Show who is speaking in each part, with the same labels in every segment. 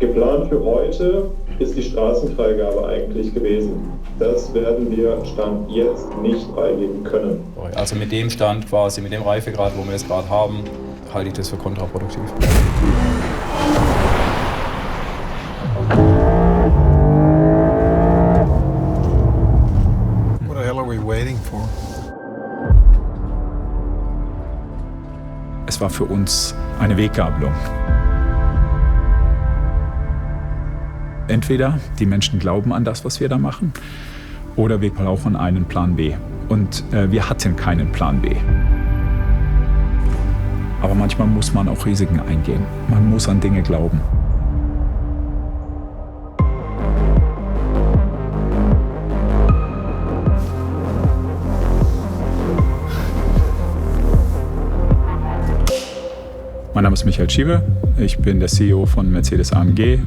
Speaker 1: Geplant für heute ist die Straßenfreigabe eigentlich gewesen. Das werden wir Stand jetzt nicht freigeben können.
Speaker 2: Also mit dem Stand quasi, mit dem Reifegrad, wo wir es gerade haben, halte ich das für kontraproduktiv.
Speaker 3: What the hell are we waiting for?
Speaker 4: Es war für uns eine Weggabelung. Entweder die Menschen glauben an das, was wir da machen, oder wir brauchen einen Plan B. Und wir hatten keinen Plan B. Aber manchmal muss man auch Risiken eingehen. Man muss an Dinge glauben. Mein Name ist Michael Schiewe, ich bin der CEO von Mercedes AMG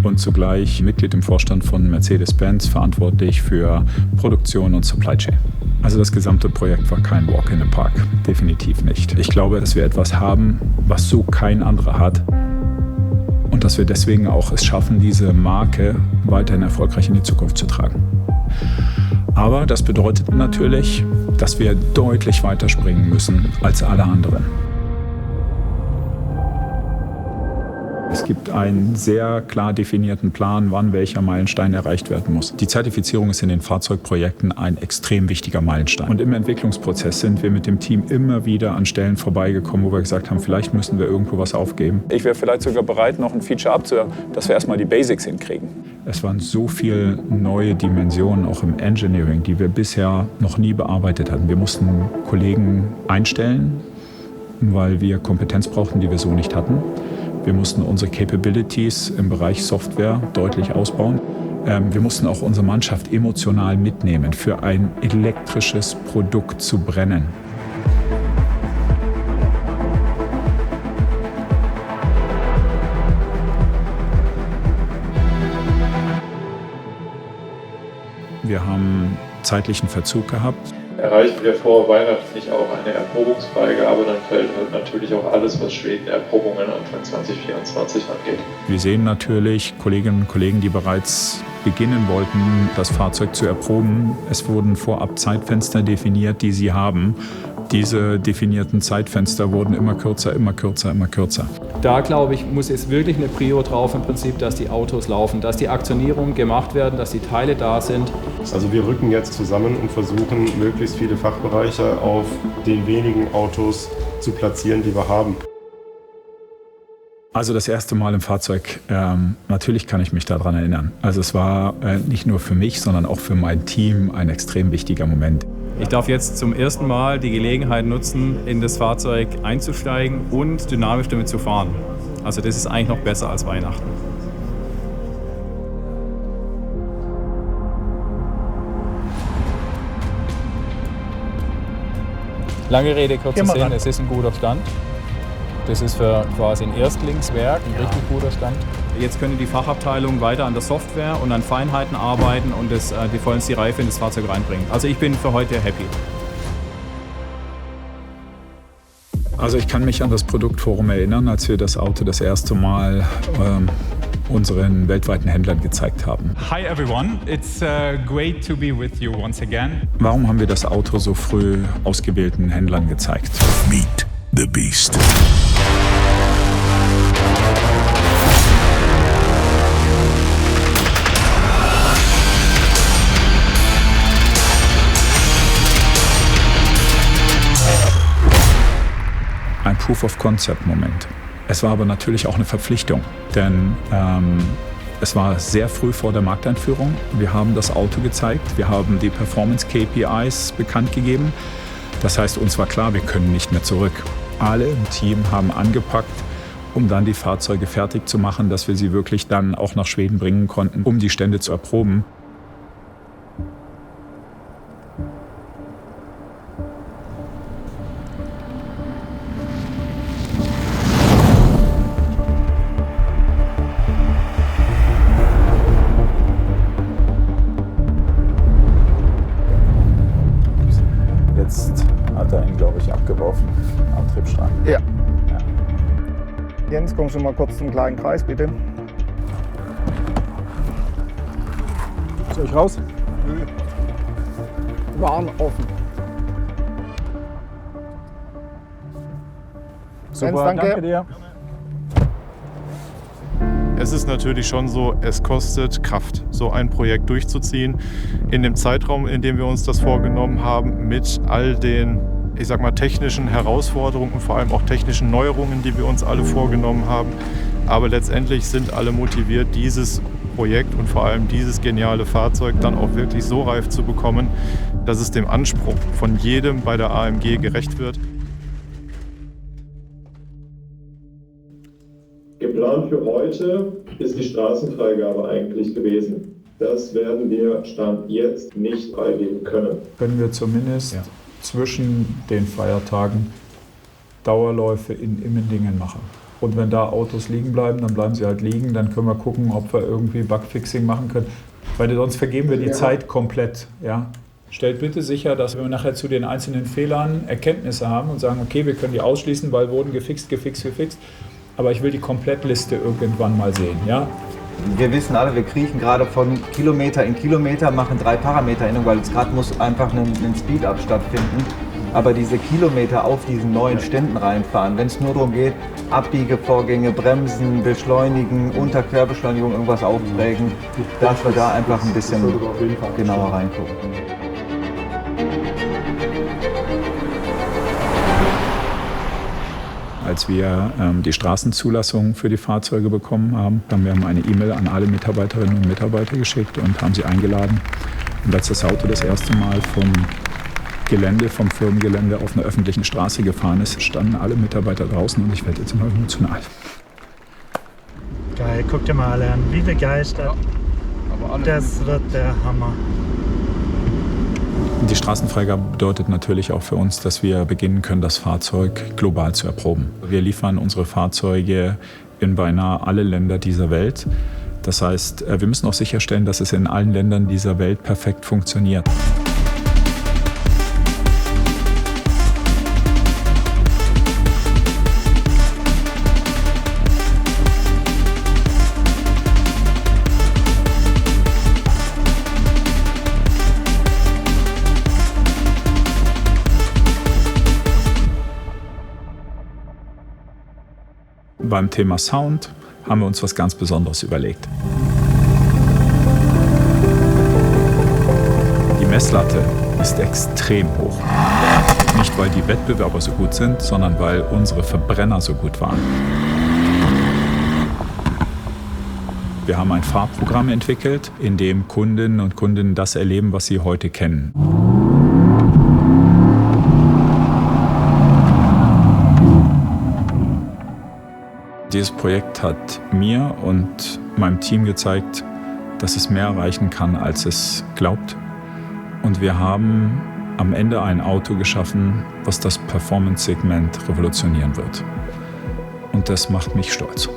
Speaker 4: und zugleich Mitglied im Vorstand von Mercedes-Benz, verantwortlich für Produktion und Supply Chain. Also das gesamte Projekt war kein Walk in the Park, definitiv nicht. Ich glaube, dass wir etwas haben, was so kein anderer hat und dass wir deswegen auch es schaffen, diese Marke weiterhin erfolgreich in die Zukunft zu tragen. Aber das bedeutet natürlich, dass wir deutlich weiter springen müssen als alle anderen. Es gibt einen sehr klar definierten Plan, wann welcher Meilenstein erreicht werden muss. Die Zertifizierung ist in den Fahrzeugprojekten ein extrem wichtiger Meilenstein. Und im Entwicklungsprozess sind wir mit dem Team immer wieder an Stellen vorbeigekommen, wo wir gesagt haben, vielleicht müssen wir irgendwo was aufgeben. Ich wäre vielleicht sogar bereit, noch ein Feature abzuhören, dass wir erstmal die Basics hinkriegen. Es waren so viele neue Dimensionen, auch im Engineering, die wir bisher noch nie bearbeitet hatten. Wir mussten Kollegen einstellen, weil wir Kompetenz brauchten, die wir so nicht hatten. Wir mussten unsere Capabilities im Bereich Software deutlich ausbauen. Wir mussten auch unsere Mannschaft emotional mitnehmen, für ein elektrisches Produkt zu brennen. Wir haben zeitlichen Verzug gehabt.
Speaker 1: Erreichen wir vor Weihnachten nicht auch eine Erprobungsfreigabe, dann fällt halt natürlich auch alles, was Schweden-Erprobungen Anfang 2024 angeht.
Speaker 4: Wir sehen natürlich Kolleginnen und Kollegen, die bereits beginnen wollten, das Fahrzeug zu erproben. Es wurden vorab Zeitfenster definiert, die sie haben. Diese definierten Zeitfenster wurden immer kürzer, immer kürzer, immer kürzer.
Speaker 2: Da, glaube ich, muss jetzt wirklich eine Prio drauf im Prinzip, dass die Autos laufen, dass die Aktionierungen gemacht werden, dass die Teile da sind.
Speaker 5: Also wir rücken jetzt zusammen und versuchen, möglichst viele Fachbereiche auf den wenigen Autos zu platzieren, die wir haben.
Speaker 4: Also das erste Mal im Fahrzeug, natürlich kann ich mich daran erinnern. Also es war nicht nur für mich, sondern auch für mein Team ein extrem wichtiger Moment.
Speaker 2: Ich darf jetzt zum ersten Mal die Gelegenheit nutzen, in das Fahrzeug einzusteigen und dynamisch damit zu fahren. Also das ist eigentlich noch besser als Weihnachten. Lange Rede, kurzer Sinn, es ist ein guter Stand. Das ist für quasi ein Erstlingswerk ein richtig guter Stand. Jetzt können die Fachabteilungen weiter an der Software und an Feinheiten arbeiten und die vollends die Reife in das Fahrzeug reinbringen. Also ich bin für heute happy.
Speaker 4: Also ich kann mich an das Produktforum erinnern, als wir das Auto das erste Mal unseren weltweiten Händlern gezeigt haben.
Speaker 6: Hi everyone, it's great to be with you once again.
Speaker 4: Warum haben wir das Auto so früh ausgewählten Händlern gezeigt?
Speaker 7: Meet the Beast.
Speaker 4: Ein Proof-of-Concept-Moment. Es war aber natürlich auch eine Verpflichtung, denn es war sehr früh vor der Markteinführung. Wir haben das Auto gezeigt, wir haben die Performance-KPIs bekannt gegeben. Das heißt, uns war klar, wir können nicht mehr zurück. Alle im Team haben angepackt, um dann die Fahrzeuge fertig zu machen, dass wir sie wirklich dann auch nach Schweden bringen konnten, um die Stände zu erproben. Jetzt hat er ihn, glaube ich, abgeworfen, Antriebsstrang.
Speaker 8: Ja. Jens, kommst du mal kurz zum kleinen Kreis, bitte?
Speaker 3: Soll ich raus? Waren offen.
Speaker 2: Super, danke dir.
Speaker 5: Es ist natürlich schon so, es kostet Kraft, so ein Projekt durchzuziehen. In dem Zeitraum, in dem wir uns das vorgenommen haben, mit all den, ich sag mal, technischen Herausforderungen und vor allem auch technischen Neuerungen, die wir uns alle vorgenommen haben. Aber letztendlich sind alle motiviert, dieses Projekt und vor allem dieses geniale Fahrzeug dann auch wirklich so reif zu bekommen, dass es dem Anspruch von jedem bei der AMG gerecht wird.
Speaker 1: Geplant für heute ist die Straßenfreigabe eigentlich gewesen. Das werden wir Stand jetzt nicht freigeben können.
Speaker 4: Können wir zumindest zwischen den Feiertagen Dauerläufe in Immendingen machen. Und wenn da Autos liegen bleiben, dann bleiben sie halt liegen. Dann können wir gucken, ob wir irgendwie Bugfixing machen können. Weil sonst vergeben wir die Zeit komplett. Ja? Stellt bitte sicher, dass wir nachher zu den einzelnen Fehlern Erkenntnisse haben und sagen, okay, wir können die ausschließen, weil wurden gefixt. Aber ich will die Komplettliste irgendwann mal sehen. Ja?
Speaker 8: Wir wissen alle, wir kriechen gerade von Kilometer in Kilometer, machen 3 Parameteränderungen, weil jetzt gerade muss einfach ein Speed-Up stattfinden. Aber diese Kilometer auf diesen neuen Ständen reinfahren, wenn es nur darum geht, Abbiegevorgänge, Bremsen, Beschleunigen, Unterquerbeschleunigung, irgendwas aufprägen, dass wir da einfach ein bisschen genauer reingucken.
Speaker 4: Als wir die Straßenzulassung für die Fahrzeuge bekommen haben, haben wir eine E-Mail an alle Mitarbeiterinnen und Mitarbeiter geschickt und haben sie eingeladen. Und als das Auto das erste Mal vom Firmengelände auf einer öffentlichen Straße gefahren ist, standen alle Mitarbeiter draußen und ich werde jetzt immer emotional.
Speaker 9: Geil, guck dir mal alle an, wie begeistert. Ja, das wird der Hammer.
Speaker 4: Die Straßenfreigabe bedeutet natürlich auch für uns, dass wir beginnen können, das Fahrzeug global zu erproben. Wir liefern unsere Fahrzeuge in beinahe alle Länder dieser Welt. Das heißt, wir müssen auch sicherstellen, dass es in allen Ländern dieser Welt perfekt funktioniert. Beim Thema Sound haben wir uns was ganz Besonderes überlegt. Die Messlatte ist extrem hoch. Nicht, weil die Wettbewerber so gut sind, sondern weil unsere Verbrenner so gut waren. Wir haben ein Fahrprogramm entwickelt, in dem Kundinnen und Kunden das erleben, was sie heute kennen. Dieses Projekt hat mir und meinem Team gezeigt, dass es mehr erreichen kann, als es glaubt. Und wir haben am Ende ein Auto geschaffen, was das Performance-Segment revolutionieren wird. Und das macht mich stolz.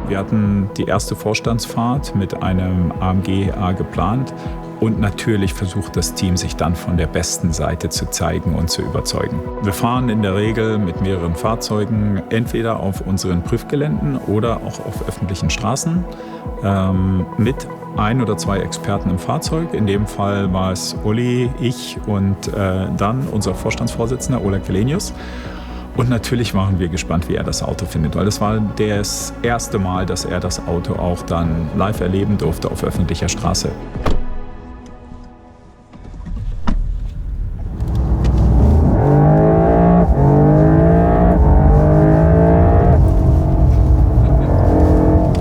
Speaker 4: Wir hatten die erste Vorstandsfahrt mit einem AMG A geplant und natürlich versucht das Team, sich dann von der besten Seite zu zeigen und zu überzeugen. Wir fahren in der Regel mit mehreren Fahrzeugen, entweder auf unseren Prüfgeländen oder auch auf öffentlichen Straßen, mit 1 oder 2 Experten im Fahrzeug. In dem Fall war es Uli, ich und dann unser Vorstandsvorsitzender Ola Kelenius. Und natürlich waren wir gespannt, wie er das Auto findet, weil das war das erste Mal, dass er das Auto auch dann live erleben durfte auf öffentlicher Straße.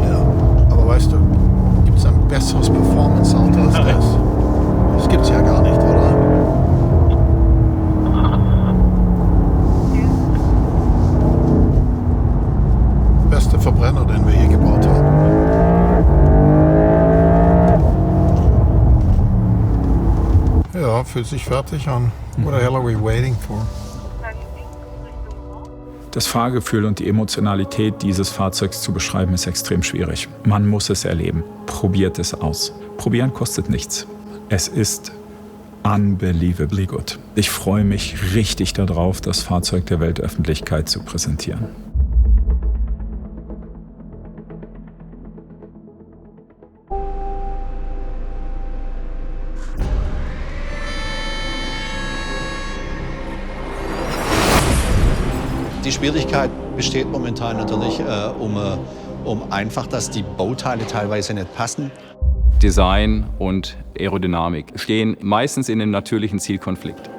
Speaker 10: Ja, aber weißt du, gibt es ein besseres Performance-Auto als das? Das gibt es ja gar nicht, oder? Beste Verbrenner, den wir je gebaut haben. Ja, fühlt sich fertig an. What the hell are we waiting for?
Speaker 4: Das Fahrgefühl und die Emotionalität dieses Fahrzeugs zu beschreiben, ist extrem schwierig. Man muss es erleben. Probiert es aus. Probieren kostet nichts. Es ist unbelievably good. Ich freue mich richtig darauf, das Fahrzeug der Weltöffentlichkeit zu präsentieren.
Speaker 3: Die Schwierigkeit besteht momentan natürlich um einfach, dass die Bauteile teilweise nicht passen.
Speaker 2: Design und Aerodynamik stehen meistens in einem natürlichen Zielkonflikt.